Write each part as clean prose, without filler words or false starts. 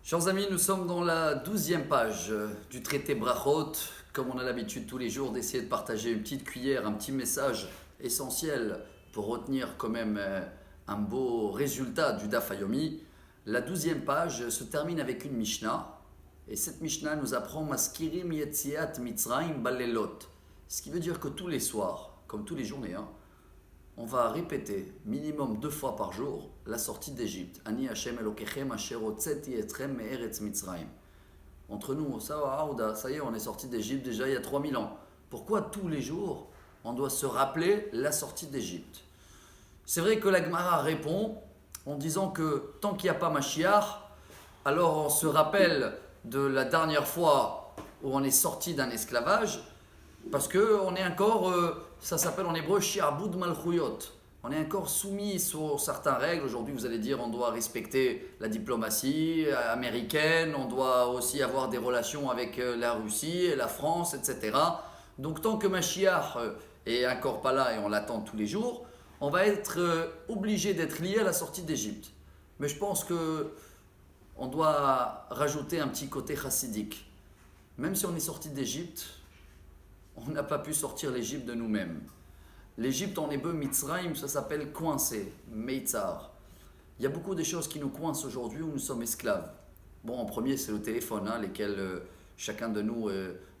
Chers amis, nous sommes dans la 12e page du traité Brachot. Comme on a l'habitude tous les jours d'essayer de partager une petite cuillère, un petit message essentiel pour retenir quand même un beau résultat du Daf Yomi. La 12e page se termine avec une Mishnah. Et cette Mishnah nous apprend Maskirim Yetziat Mitzrayim Balelot. Ce qui veut dire que tous les soirs, comme tous les journées, on va répéter minimum 2 fois par jour la sortie d'Égypte. Ani Hashem Elokechem Asher Hotzeti Etrem Me'eretz Mitzrayim. Entre nous, ça y est, on est sorti d'Égypte déjà il y a 3000 ans. Pourquoi tous les jours on doit se rappeler la sortie d'Égypte? C'est vrai que la Gemara répond en disant que tant qu'il n'y a pas Mashiach, alors on se rappelle de la dernière fois où on est sorti d'un esclavage, parce qu'on est encore, ça s'appelle en hébreu Shi'abud Malchuyot. On est encore soumis sur certaines règles. Aujourd'hui, vous allez dire on doit respecter la diplomatie américaine, on doit aussi avoir des relations avec la Russie et la France, etc. Donc tant que Mashiach est encore pas là et on l'attend tous les jours, on va être obligé d'être lié à la sortie d'Égypte. Mais je pense qu'on doit rajouter un petit côté chassidique. Même si on est sorti d'Égypte, on n'a pas pu sortir l'Égypte de nous-mêmes. L'Égypte en hébreu, Mitzrayim, ça s'appelle coincé, Meitzar. Il y a beaucoup de choses qui nous coincent aujourd'hui où nous sommes esclaves. Bon, en premier, c'est le téléphone, lesquels chacun de nous,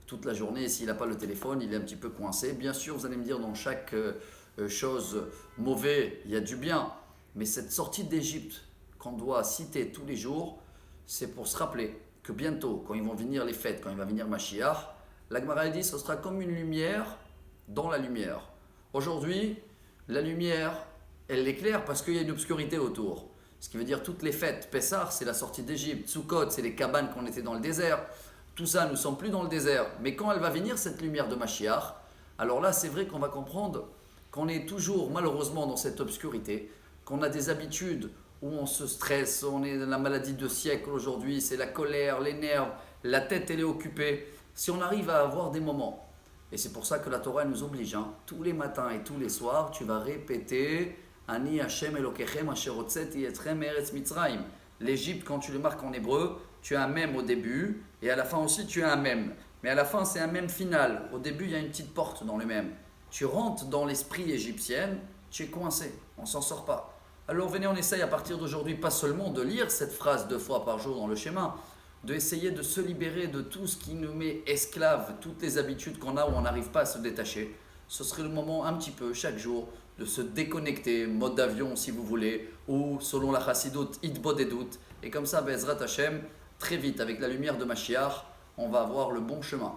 toute la journée, s'il n'a pas le téléphone, il est un petit peu coincé. Bien sûr, vous allez me dire, dans chaque chose mauvaise, il y a du bien. Mais cette sortie d'Égypte qu'on doit citer tous les jours, c'est pour se rappeler que bientôt, quand ils vont venir les fêtes, quand il va venir Mashiach, la Gemara dit ce sera comme une lumière dans la lumière. Aujourd'hui, la lumière, elle éclaire parce qu'il y a une obscurité autour. Ce qui veut dire toutes les fêtes. Pessah, c'est la sortie d'Égypte. Sukkot, c'est les cabanes qu'on était dans le désert. Tout ça, nous ne sommes plus dans le désert. Mais quand elle va venir, cette lumière de Mashiach, alors là, c'est vrai qu'on va comprendre qu'on est toujours malheureusement dans cette obscurité, qu'on a des habitudes où on se stresse, on est dans la maladie de siècle aujourd'hui, c'est la colère, les nerfs, la tête, elle est occupée. Si on arrive à avoir des moments, et c'est pour ça que la Torah nous oblige, tous les matins et tous les soirs, tu vas répéter Ani Hashem Elokechem Asher Hotzeti Etrem Me'eretz Mitzrayim. L'Égypte, quand tu le marques en hébreu, tu as un mème au début, et à la fin aussi tu as un mème. Mais à la fin, c'est un mème final. Au début, il y a une petite porte dans le mème. Tu rentres dans l'esprit égyptien, tu es coincé, on ne s'en sort pas. Alors venez, on essaye à partir d'aujourd'hui, pas seulement de lire cette phrase 2 fois par jour dans le schéma, d'essayer de se libérer de tout ce qui nous met esclaves, toutes les habitudes qu'on a où on n'arrive pas à se détacher. Ce serait le moment un petit peu, chaque jour, de se déconnecter, mode d'avion si vous voulez, ou selon la chassidoute, Idbod et doute. Et comme ça, Bezrat Hashem, très vite, avec la lumière de Mashiach, on va avoir le bon chemin.